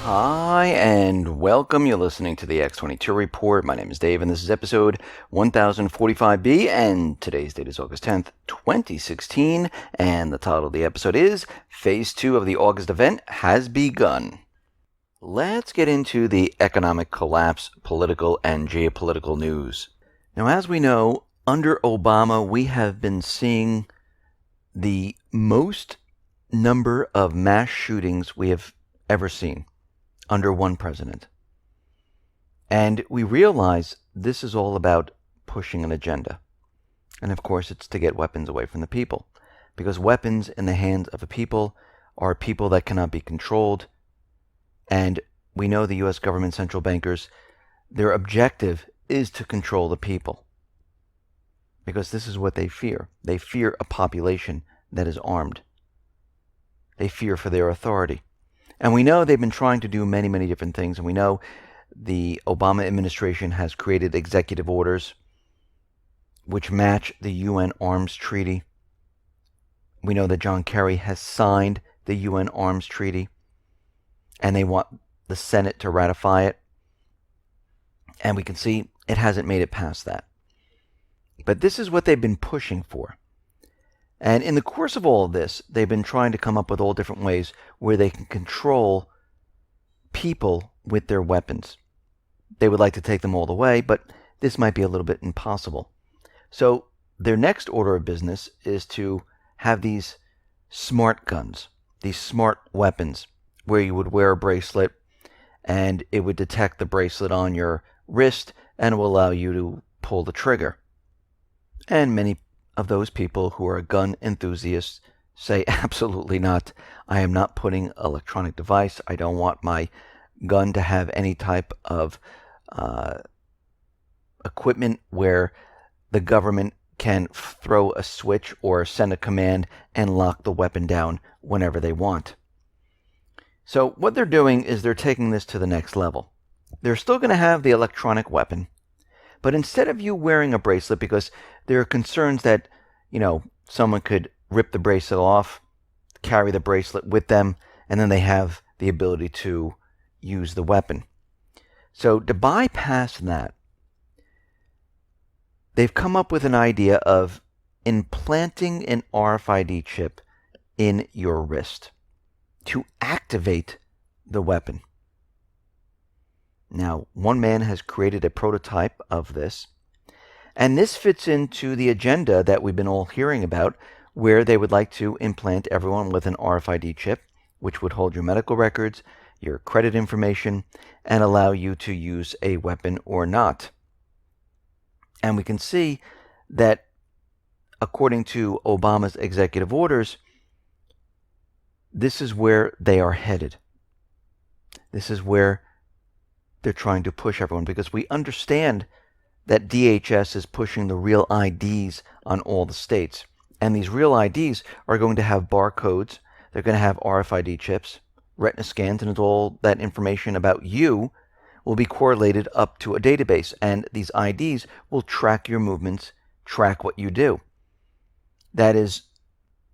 Hi, and welcome. You're listening to the X22 Report. My name is Dave, and this is episode 1045B, and today's date is August 10th, 2016, and the title of the episode is Phase 2 of the August event has begun. Let's get into the economic collapse, political, and geopolitical news. Now, as we know, under Obama, we have been seeing the most number of mass shootings we have ever seen under one president. And we realize this is all about pushing an agenda. And of course, it's to get weapons away from the people. Because weapons in the hands of a people are people that cannot be controlled. And we know the U.S. government central bankers, their objective is to control the people. Because this is what they fear. They fear a population that is armed. They fear for their authority. And we know they've been trying to do many, many different things. And we know the Obama administration has created executive orders which match the UN Arms Treaty. We know that John Kerry has signed the UN Arms Treaty, and they want the Senate to ratify it. And we can see it hasn't made it past that. But this is what they've been pushing for. And in the course of all of this, they've been trying to come up with all different ways where they can control people with their weapons. They would like to take them all away, but this might be a little bit impossible. So their next order of business is to have these smart guns, these smart weapons, where you would wear a bracelet and it would detect the bracelet on your wrist and it will allow you to pull the trigger. And many of those people who are gun enthusiasts say, absolutely not. I am not putting electronic device. I don't want my gun to have any type of equipment where the government can throw a switch or send a command and lock the weapon down whenever they want. So what they're doing is they're taking this to the next level. They're still going to have the electronic weapon, but instead of you wearing a bracelet, because there are concerns that, someone could rip the bracelet off, carry the bracelet with them, and then they have the ability to use the weapon. So to bypass that, they've come up with an idea of implanting an RFID chip in your wrist to activate the weapon. Now, one man has created a prototype of this, and this fits into the agenda that we've been all hearing about, where they would like to implant everyone with an RFID chip, which would hold your medical records, your credit information, and allow you to use a weapon or not. And we can see that according to Obama's executive orders, this is where they are headed. This is where they're trying to push everyone, because we understand that DHS is pushing the real IDs on all the states. And these real IDs are going to have barcodes. They're going to have RFID chips, retina scans, and all that information about you will be correlated up to a database. And these IDs will track your movements, track what you do. That is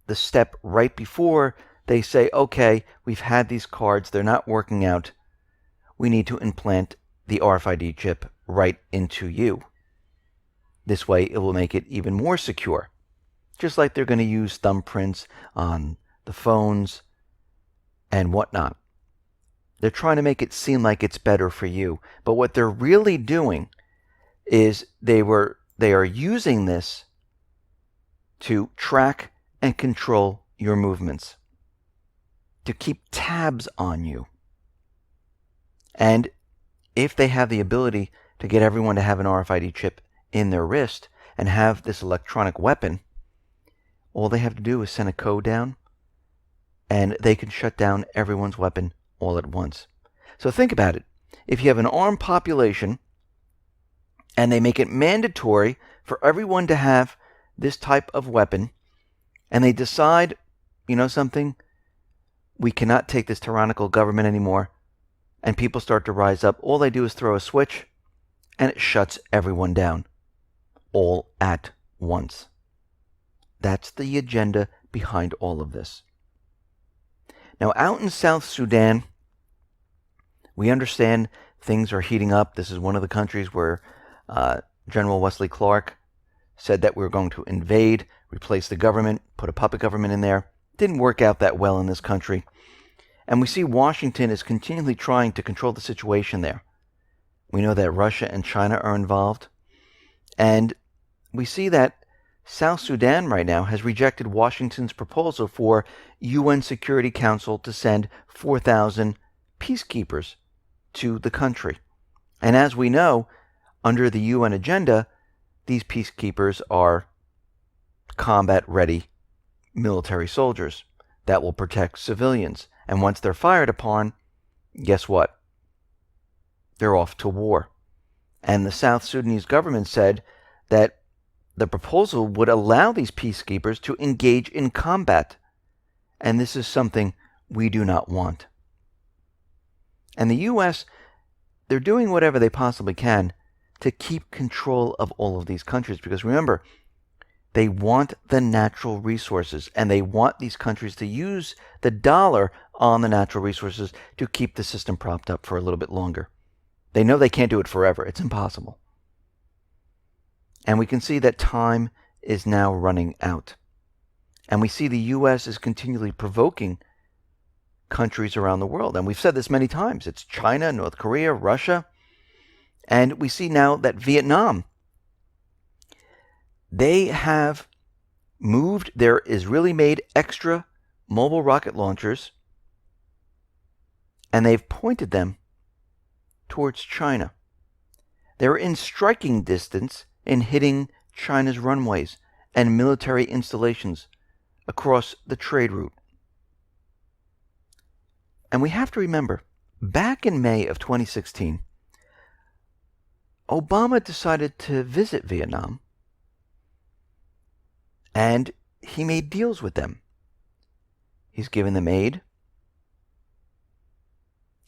the step right before they say, okay, we've had these cards, they're not working out. We need to implant the RFID chip right into you. This way it will make it even more secure. Just like they're going to use thumbprints on the phones and whatnot. They're trying to make it seem like it's better for you. But what they're really doing is they are using this to track and control your movements, to keep tabs on you. And if they have the ability to get everyone to have an RFID chip in their wrist and have this electronic weapon, all they have to do is send a code down and they can shut down everyone's weapon all at once. So think about it. If you have an armed population and they make it mandatory for everyone to have this type of weapon, and they decide, something, we cannot take this tyrannical government anymore, and people start to rise up, all they do is throw a switch and it shuts everyone down all at once. That's the agenda behind all of this. Now, out in South Sudan, We understand things are heating up. This is one of the countries where General Wesley Clark said that we were going to invade, replace the government, put a puppet government in there. Didn't work out that well in this country. And we see Washington is continually trying to control the situation there. We know that Russia and China are involved. And we see that South Sudan right now has rejected Washington's proposal for UN Security Council to send 4,000 peacekeepers to the country. And as we know, under the UN agenda, these peacekeepers are combat-ready military soldiers that will protect civilians. And once they're fired upon, guess what? They're off to war. And the South Sudanese government said that the proposal would allow these peacekeepers to engage in combat. And this is something we do not want. And the U.S., they're doing whatever they possibly can to keep control of all of these countries. Because remember, they want the natural resources, and they want these countries to use the dollar on the natural resources to keep the system propped up for a little bit longer. They know they can't do it forever. It's impossible. And we can see that time is now running out. And we see the U.S. is continually provoking countries around the world. And we've said this many times. It's China, North Korea, Russia. And we see now that Vietnam, they have moved their Israeli-made extra mobile rocket launchers, and they've pointed them towards China. They're in striking distance in hitting China's runways and military installations across the trade route. And we have to remember, back in May of 2016, Obama decided to visit Vietnam, and he made deals with them. He's given them aid.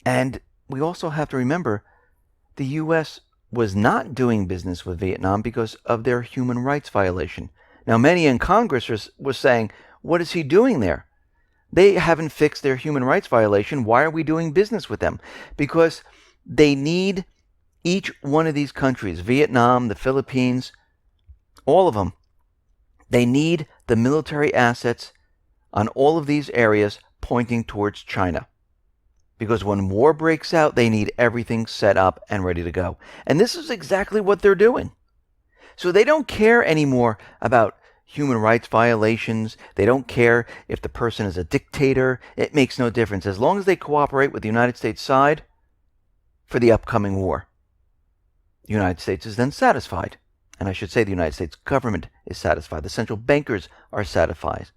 And we also have to remember the U.S. was not doing business with Vietnam because of their human rights violation. Now, many in Congress was saying, what is he doing there? They haven't fixed their human rights violation. Why are we doing business with them? Because they need each one of these countries, Vietnam, the Philippines, all of them, they need the military assets on all of these areas pointing towards China. Because when war breaks out, they need everything set up and ready to go. And this is exactly what they're doing. So they don't care anymore about human rights violations. They don't care if the person is a dictator. It makes no difference. As long as they cooperate with the United States side for the upcoming war, the United States is then satisfied. And I should say the United States government is satisfied. The central bankers are satisfied.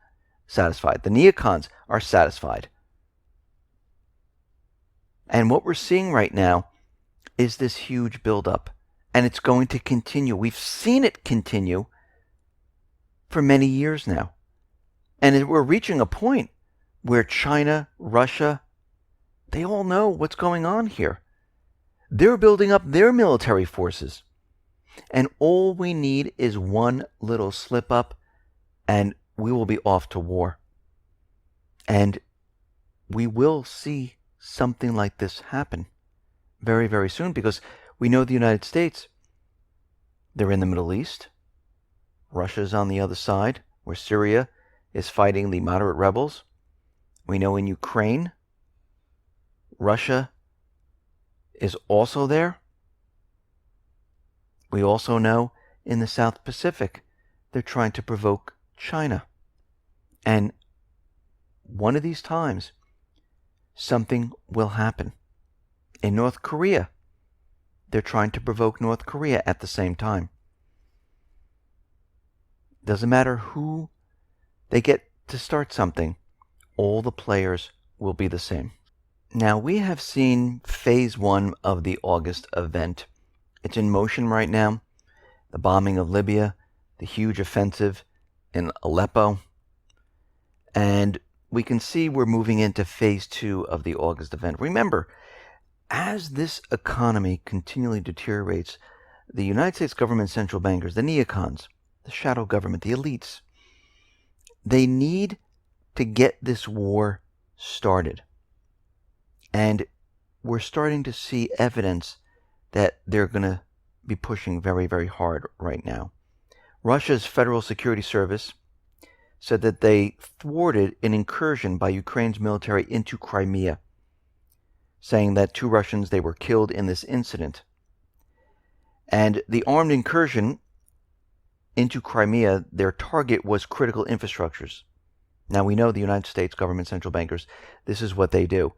The neocons are satisfied. And what we're seeing right now is this huge buildup. And it's going to continue. We've seen it continue for many years now. And we're reaching a point where China, Russia, they all know what's going on here. They're building up their military forces. And all we need is one little slip up, and we will be off to war. And we will see something like this happen very, very soon, because we know the United States, they're in the Middle East. Russia's on the other side, where Syria is fighting the moderate rebels. We know in Ukraine, Russia is also there. We also know in the South Pacific, they're trying to provoke China. And one of these times, something will happen. In North Korea, they're trying to provoke North Korea at the same time. Doesn't matter who they get to start something, all the players will be the same. Now, we have seen phase 1 of the August event. It's in motion right now. The bombing of Libya, the huge offensive in Aleppo. And we can see we're moving into phase 2 of the August event. Remember, as this economy continually deteriorates, the United States government central bankers, the neocons, the shadow government, the elites, they need to get this war started. And we're starting to see evidence that they're going to be pushing very, very hard right now. Russia's Federal Security Service said that they thwarted an incursion by Ukraine's military into Crimea, saying that 2 Russians, they were killed in this incident. And the armed incursion into Crimea, their target was critical infrastructures. Now, we know the United States government central bankers, this is what they do.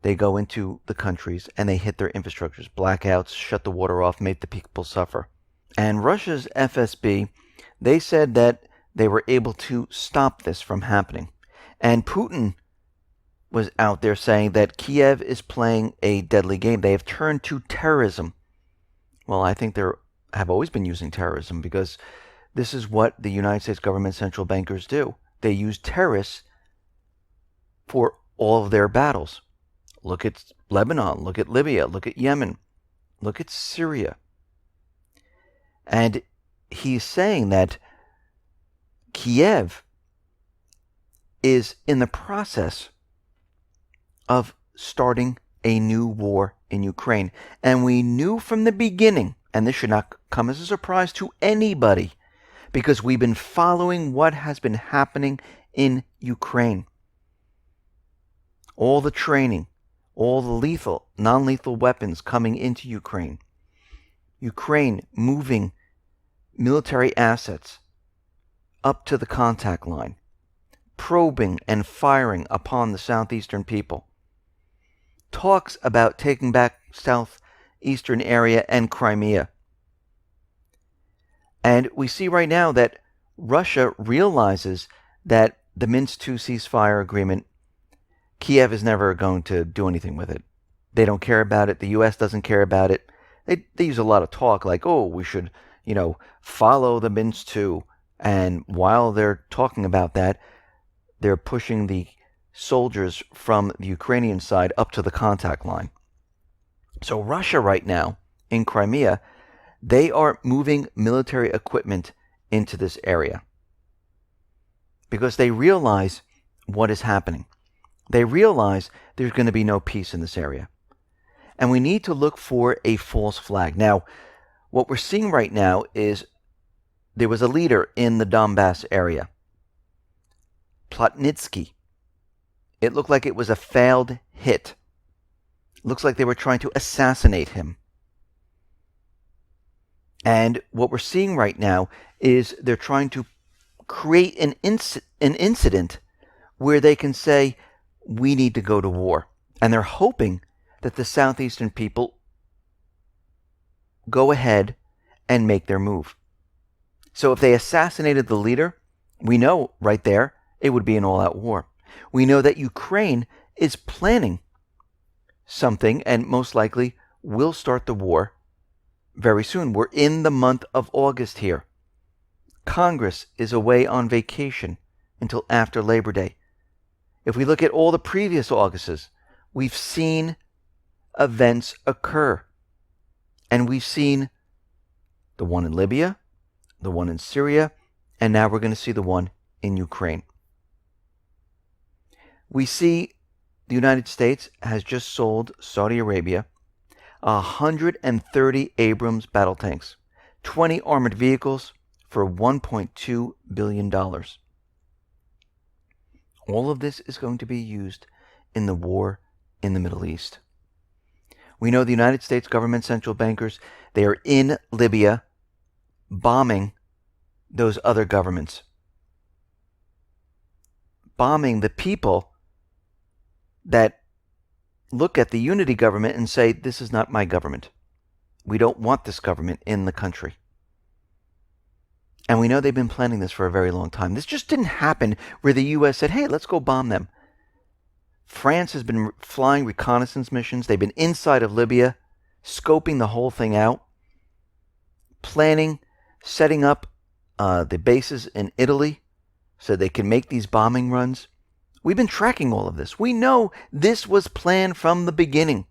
They go into the countries and they hit their infrastructures, blackouts, shut the water off, make the people suffer. And Russia's FSB, they said that they were able to stop this from happening. And Putin was out there saying that Kiev is playing a deadly game. They have turned to terrorism. Well, I think they have always been using terrorism, because this is what the United States government central bankers do. They use terrorists for all of their battles. Look at Lebanon, look at Libya, look at Yemen, look at Syria. And he's saying that Kiev is in the process of starting a new war in Ukraine. And we knew from the beginning, and this should not come as a surprise to anybody, because we've been following what has been happening in Ukraine. All the training, all the lethal, non-lethal weapons coming into Ukraine. Ukraine moving military assets up to the contact line, probing and firing upon the southeastern people. Talks about taking back southeastern area and Crimea. And we see right now that Russia realizes that the Minsk II ceasefire agreement, Kiev is never going to do anything with it. They don't care about it. The U.S. doesn't care about it. They use a lot of talk like, oh, we should, follow the Minsk II. And while they're talking about that, they're pushing the soldiers from the Ukrainian side up to the contact line. So Russia right now in Crimea, they are moving military equipment into this area because they realize what is happening. They realize there's going to be no peace in this area. And we need to look for a false flag. Now, what we're seeing right now is there was a leader in the Donbass area, Plotnitsky. It looked like it was a failed hit. Looks like they were trying to assassinate him. And what we're seeing right now is they're trying to create an incident where they can say, we need to go to war. And they're hoping that the southeastern people go ahead and make their move. So if they assassinated the leader, we know right there it would be an all-out war. We know that Ukraine is planning something and most likely will start the war very soon. We're in the month of August here. Congress is away on vacation until after Labor Day. If we look at all the previous Augusts, we've seen events occur. And we've seen the one in Libya, the one in Syria, and now we're going to see the one in Ukraine. We see the United States has just sold Saudi Arabia 130 Abrams battle tanks, 20 armored vehicles for $1.2 billion. All of this is going to be used in the war in the Middle East. We know the United States government central bankers, they are in Libya bombing those other governments. Bombing the people that look at the unity government and say, this is not my government. We don't want this government in the country. And we know they've been planning this for a very long time. This just didn't happen where the U.S. said, hey, let's go bomb them. France has been flying reconnaissance missions. They've been inside of Libya, scoping the whole thing out, planning, setting up the bases in Italy so they can make these bombing runs. We've been tracking all of this. We know this was planned from the beginning.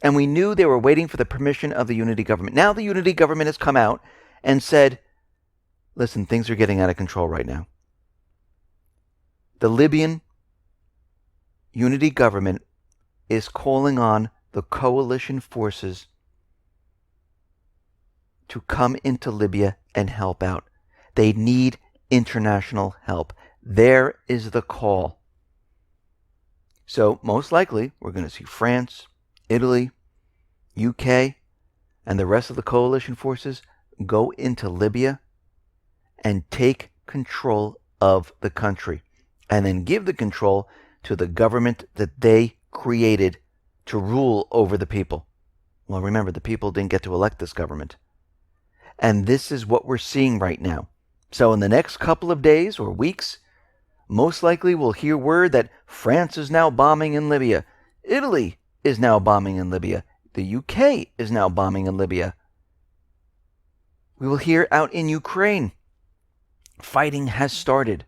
And we knew they were waiting for the permission of the unity government. Now the unity government has come out and said, listen, things are getting out of control right now. The Libyan unity government is calling on the coalition forces to come into Libya and help out. They need international help. There is the call. So most likely, we're going to see France, Italy, UK, and the rest of the coalition forces go into Libya and take control of the country, and then give the control to the government that they created to rule over the people. Well, remember, the people didn't get to elect this government. And this is what we're seeing right now. So in the next couple of days or weeks, most likely we'll hear word that France is now bombing in Libya. Italy is now bombing in Libya. The UK is now bombing in Libya. We will hear out in Ukraine, fighting has started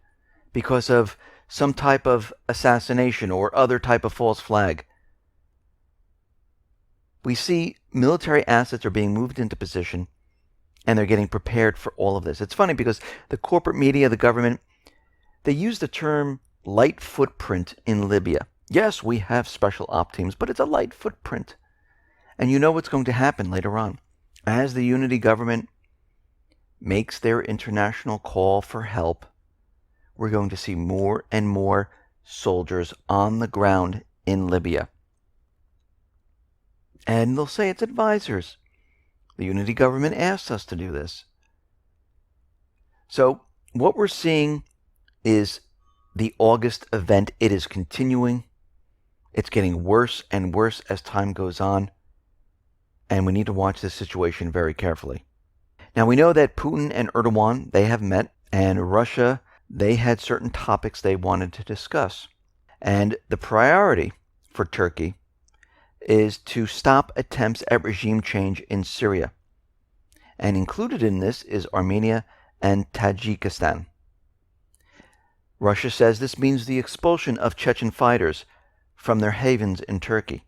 because of some type of assassination or other type of false flag. We see military assets are being moved into position, and they're getting prepared for all of this. It's funny because the corporate media, the government, they use the term light footprint in Libya. Yes, we have special op teams, but it's a light footprint. And you know what's going to happen later on. As the unity government makes their international call for help, we're going to see more and more soldiers on the ground in Libya. And they'll say it's advisors. The unity government asked us to do this. So what we're seeing is the August event. It is continuing. It's getting worse and worse as time goes on. And we need to watch this situation very carefully. Now we know that Putin and Erdogan, they have met, and Russia, they had certain topics they wanted to discuss. And the priority for Turkey is to stop attempts at regime change in Syria. And included in this is Armenia and Tajikistan. Russia says this means the expulsion of Chechen fighters from their havens in Turkey.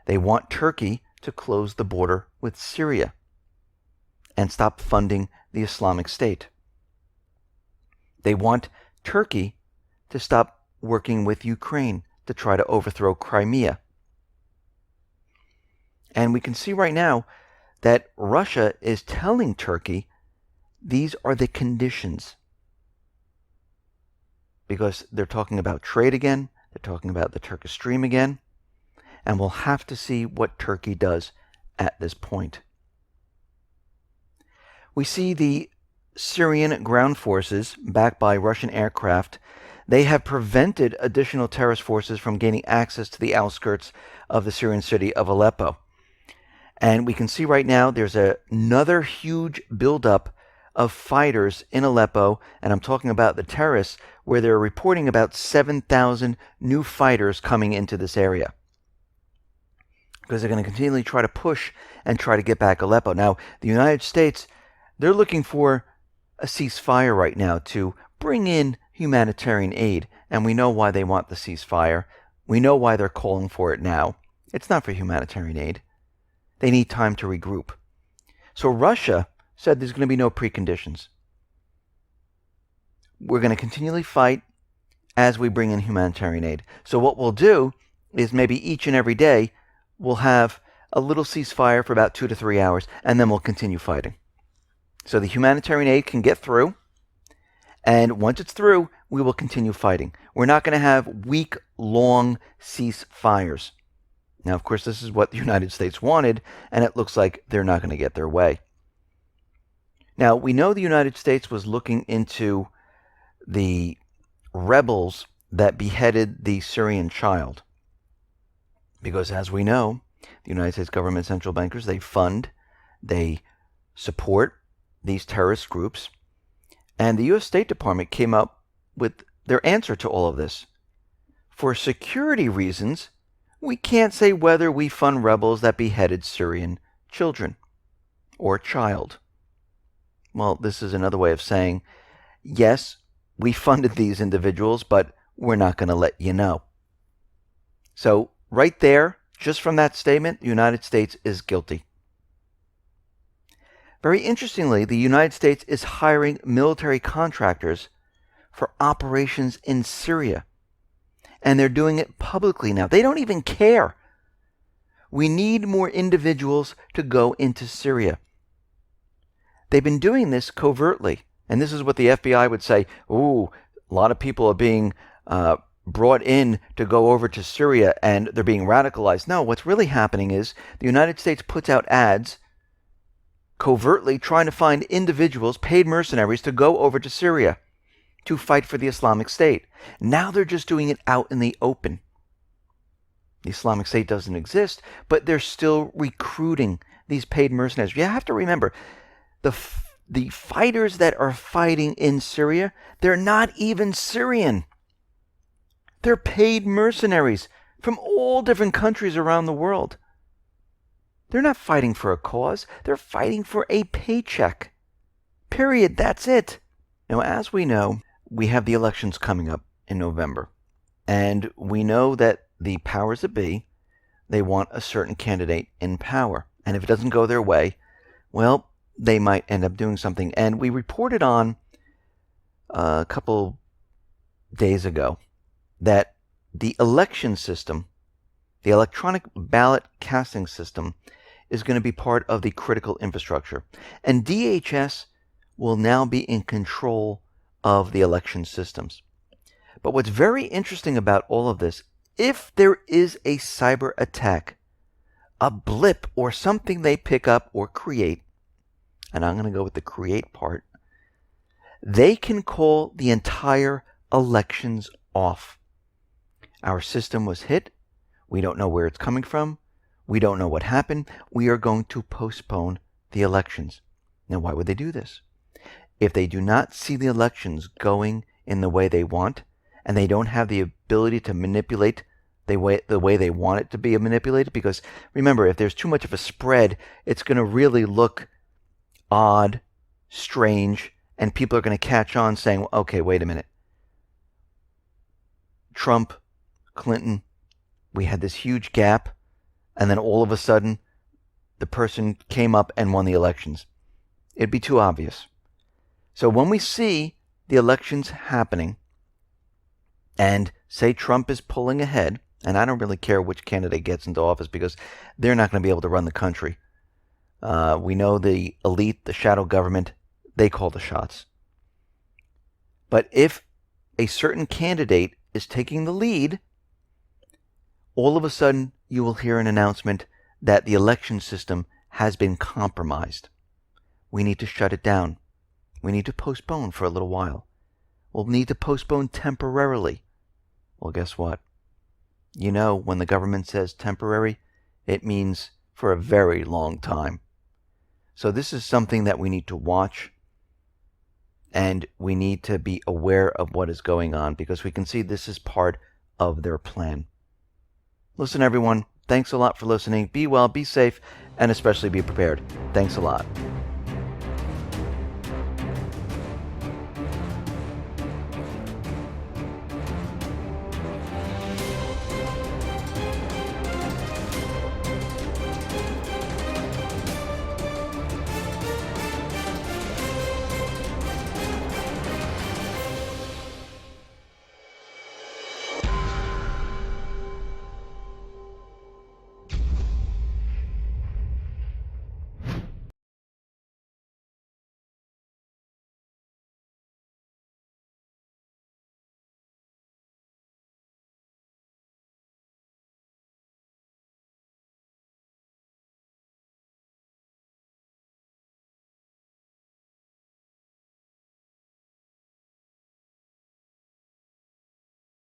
They want Turkey to close the border with Syria and stop funding the Islamic State. They want Turkey to stop working with Ukraine to try to overthrow Crimea. And we can see right now that Russia is telling Turkey these are the conditions. Because they're talking about trade again, they're talking about the Turkish Stream again, and we'll have to see what Turkey does at this point. We see the Syrian ground forces, backed by Russian aircraft, they have prevented additional terrorist forces from gaining access to the outskirts of the Syrian city of Aleppo. And we can see right now there's another huge buildup of fighters in Aleppo, and I'm talking about the terrorists, where they're reporting about 7,000 new fighters coming into this area. Because they're going to continually try to push and try to get back Aleppo. Now, the United States, they're looking for a ceasefire right now to bring in humanitarian aid, and we know why they want the ceasefire. We know why they're calling for it now. It's not for humanitarian aid. They need time to regroup. So Russia said there's going to be no preconditions. We're going to continually fight as we bring in humanitarian aid. So what we'll do is maybe each and every day we'll have a little ceasefire for about 2 to 3 hours, and then we'll continue fighting. So the humanitarian aid can get through, and once it's through, we will continue fighting. We're not going to have week-long ceasefires. Now, of course, this is what the United States wanted, and it looks like they're not going to get their way. Now, we know the United States was looking into the rebels that beheaded the Syrian child. Because, as we know, the United States government central bankers, they fund, they support these terrorist groups. And the U.S. State Department came up with their answer to all of this. For security reasons, we can't say whether we fund rebels that beheaded Syrian children or child. Well, this is another way of saying, yes, we funded these individuals, but we're not going to let you know. So right there, just from that statement, the United States is guilty. Very interestingly, the United States is hiring military contractors for operations in Syria. And they're doing it publicly now. They don't even care We need more individuals to go into Syria. They've been doing this covertly. And this is what the FBI would say, ooh, a lot of people are being brought in to go over to Syria and they're being radicalized. No, what's really happening is the United States puts out ads covertly trying to find individuals, paid mercenaries, to go over to Syria to fight for the Islamic State. Now they're just doing it out in the open. The Islamic State doesn't exist, but they're still recruiting these paid mercenaries. You have to remember, the fighters that are fighting in Syria, they're not even Syrian. They're paid mercenaries from all different countries around the world. They're not fighting for a cause. They're fighting for a paycheck. Period. That's it. Now, as we know, we have the elections coming up in November. And we know that the powers that be, they want a certain candidate in power. And if it doesn't go their way, well, they might end up doing something. And we reported on a couple days ago that the election system, the electronic ballot casting system, is going to be part of the critical infrastructure. And DHS will now be in control of the election systems. But what's very interesting about all of this, if there is a cyber attack, a blip or something they pick up or create, and I'm going to go with the create part, they can call the entire elections off. Our system was hit. We don't know where it's coming from. We don't know what happened. We are going to postpone the elections. Now, why would they do this? If they do not see the elections going in the way they want, and they don't have the ability to manipulate the way they want it to be manipulated, because remember, if there's too much of a spread, it's going to really look odd, strange, and people are going to catch on saying, okay, wait a minute. Trump, Clinton, we had this huge gap, and then all of a sudden, the person came up and won the elections. It'd be too obvious. So when we see the elections happening, and say Trump is pulling ahead, and I don't really care which candidate gets into office because they're not going to be able to run the country. We know the elite, the shadow government, they call the shots. But if a certain candidate is taking the lead, all of a sudden you will hear an announcement that the election system has been compromised. We need to shut it down. We need to postpone for a little while. We'll need to postpone temporarily. Well, guess what? You know, when the government says temporary, it means for a very long time. So this is something that we need to watch, and we need to be aware of what is going on, because we can see this is part of their plan. Listen, everyone, thanks a lot for listening. Be well, be safe, and especially be prepared. Thanks a lot.